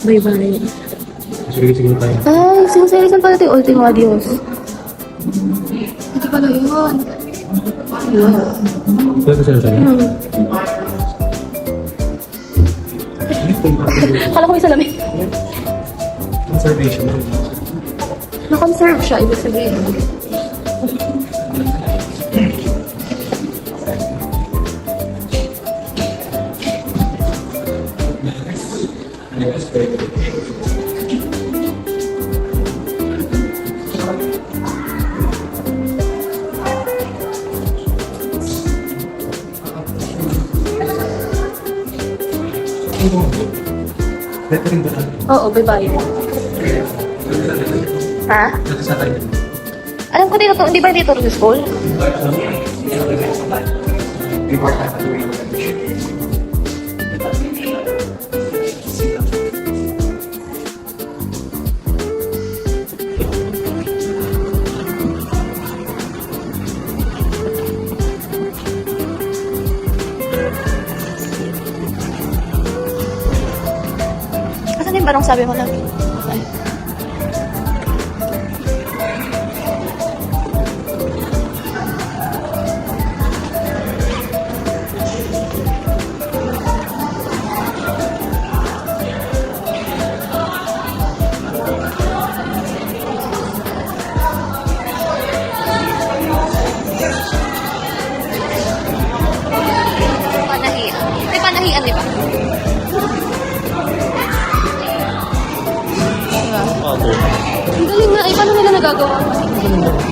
Bye-bye. Sige, siguro tayo. Ay, siniseri saan pala ito yung Ultimo Adios? Ito pala yun. Pwede sa'yo sa'yo? Kala ko may salamin. Conservation. Na-conserve siya, ibig sabihin. Pwede rin ba na? Oo, bye-bye. Ha? Nakasakay. Alam ko dito to, hindi ba dito sa school? Asan yung barong sabi mo lang? Ay. Panahian. May panahian, di ba? Okay. Ang galing nga. Paano nila nagagawa?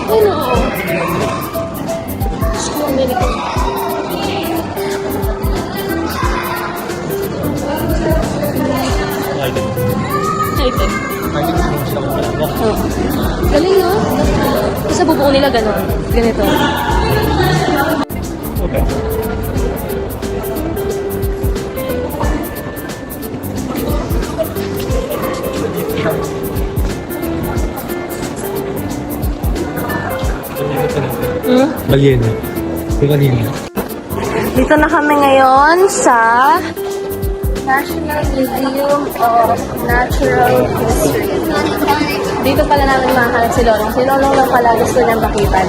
Ayun, oo. School medical. High-tech. Oo. Galing, no? Kasi bubuo nila gano'n. Ganito. Okay. Balyena. Yung kanina. Dito na kami ngayon sa National Museum of Natural History. Dito pala namin makahanap si Lolong. Si Lolong lang pala gusto niyang makita.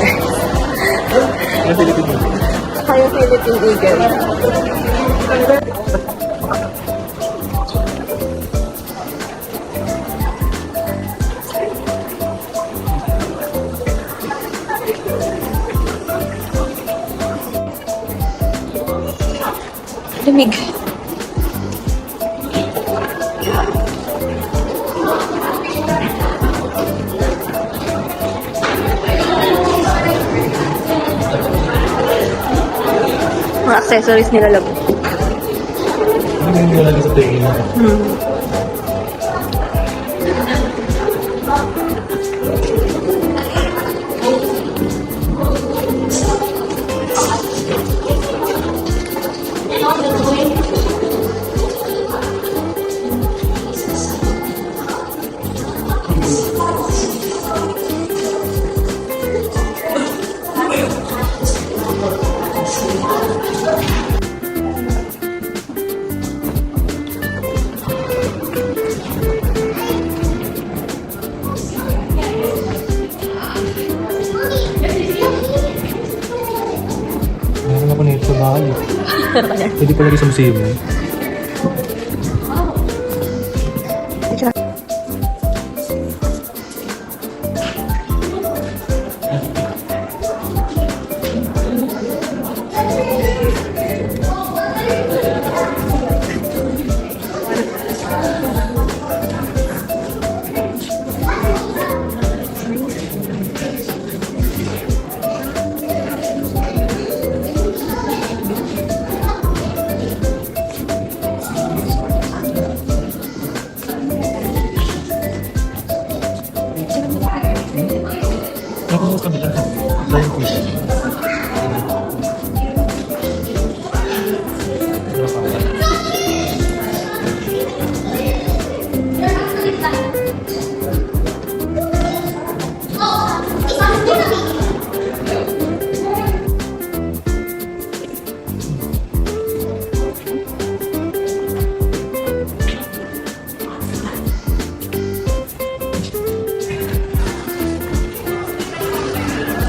Ang Pilipino. Kayo Philippine Eagle. Lumig. Mga accessories nila labo. Hindi wala sa tingin. Meron ako nito sa bahay. Pwede pala rin sa museum.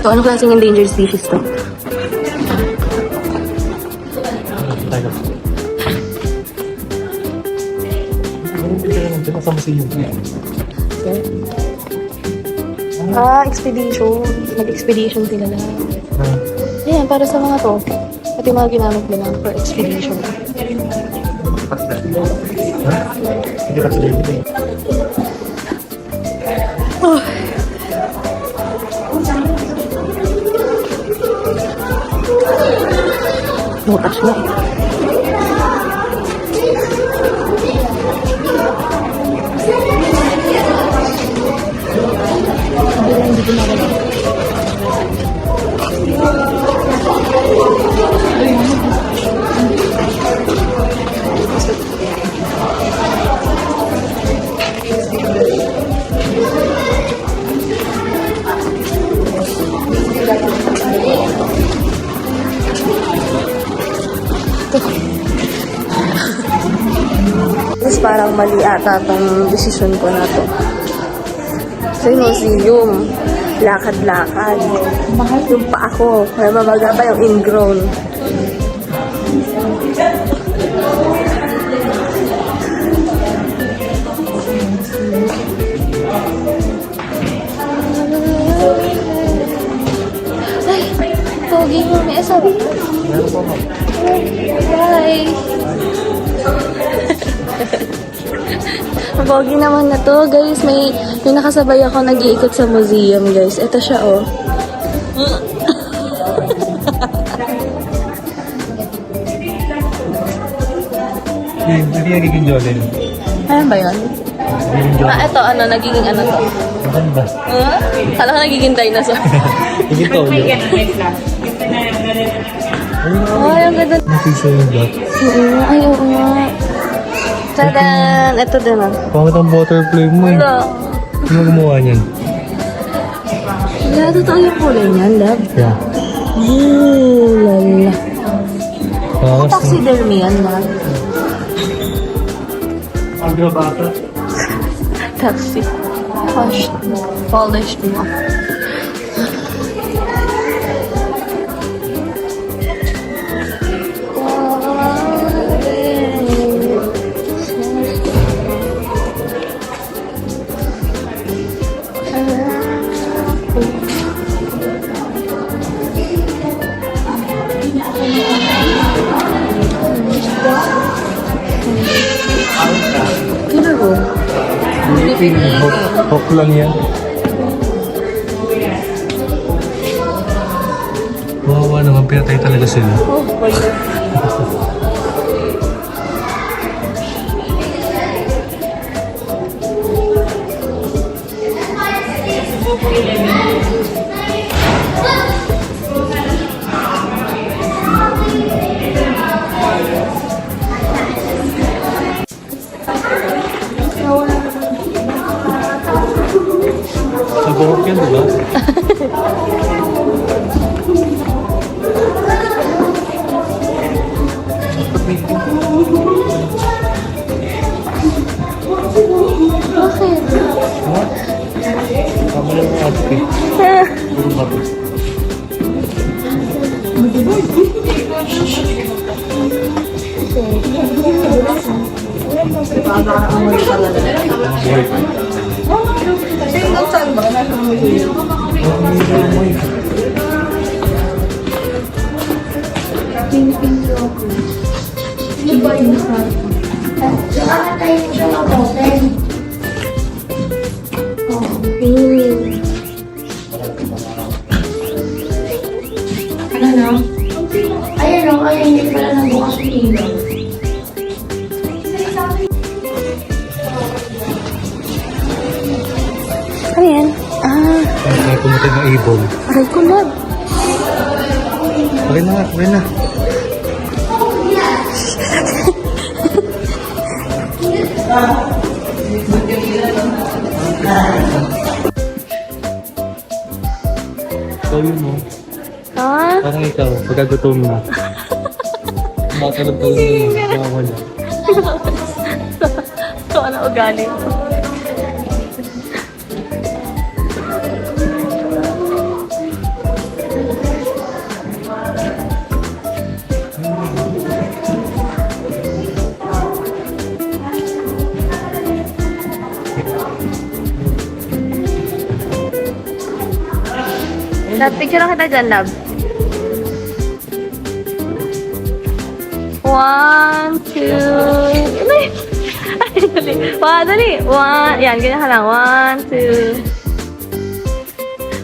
So, ano klaseng endangered species to? Tayo. Anong picture naman dyan? Nasa museum. Expedition. Nag-expedition sila lang. Ah, Ayan, para sa mga to. At yung mga ginamit nila for expedition. ha? Hindi pa sila yun. Butas na. Tapos parang mali ata tong desisyon ko na to. So yung museum, lakad-lakad. Yung pa ako, may mabaga pa yung ingrown. Ay, pogi mo, may asabi. Meron po ma'am. Bye! Pogi naman na to, guys. May nakasabay ako nag-iikot sa museum, guys. Ito siya, oh. Hindi nagiging Jolene. Ano ba yun? Nagiging Jolene. Ito, nagiging ano to? Maganda. Kala ko nagiging dinosaur. Nagiging Tolo. Ay, ang ganda. Nakisa yung black. Ay, oo nga. Tadan! Ito din, ah. Pangit ang butterfly mo eh. Wala. Sino gumawa niyan? Wala, totoo yung kulay niyan, love. Yeah. Ooh, lala. Bakas na. Taxidermy yan, love. Agrabata. Taxi. Polished. Polished mo. Kino ko? Hawk lang yan. Wawa naman, pinatay talaga sila. Oh, wala. Sa buhok yan, diba? Bakit? What? Tama lang ang outfit. Puro bago. Ano na? Ayan o, ayan hindi pala nabukas yung ilaw. Ano yan? Ay, pumatay ng ibon. Aray ko, love. Okay na nga, okay na. Ikaw yun mo. Ha? Parang ikaw, pagkagutom mo. Matalab-talab na yun. Nakawala. So, ano ugali? Love, picture lang kita dyan, love. 1, 2... Ay, dali. Dali. 1, yan, ganyan ka lang. 1, 2...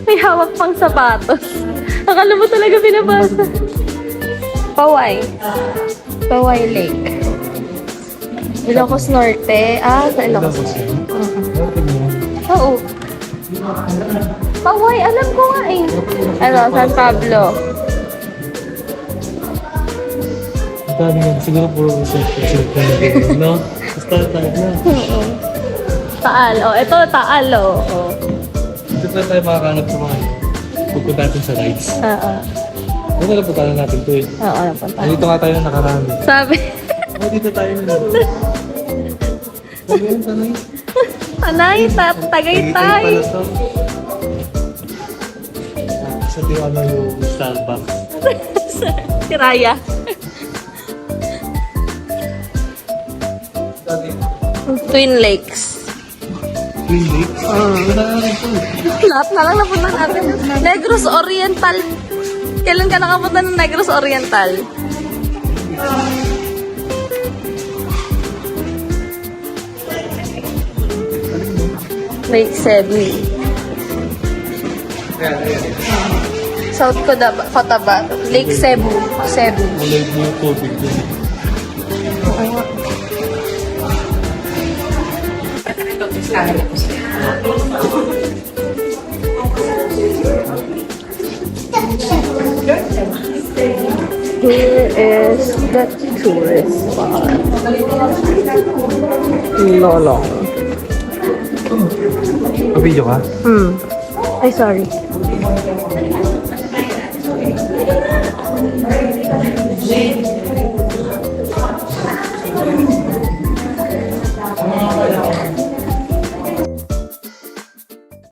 May hawak pang sapatos. Akala mo talaga binabasa. Paway. Paway Lake. Ilocos Norte. Sa Ilocos Norte. Oo. Paway, alam ko nga eh. San Pablo. Ang dami nga. Siguro puro self-check na natin. No? Basta tayo na. Oo. Taal. Ito Taal. Dito pa tayo makakanap sa mga pupunta natin sa rides. Oo. Ano na punta natin to eh. Oo, napunta. Dito nga tayo nakarami. Sabi. Dito tayo na. Ano yun, tanay? Anay, Tagaytay. Pala to. Sa tiyo ano yung Starbucks. Si Raya. Twin Lakes. Twin Lakes? Ito na nga ito. Lahat na lang napunta natin. Negros Oriental. Kailan ka nakapunta ng Negros Oriental? Lake Cebu. South Cotabato. Lake Cebu. Cebu. Kulay mo yung tubig dun. Here is the tourist spot. Lolong. Kapidyo ka? Ay, sorry.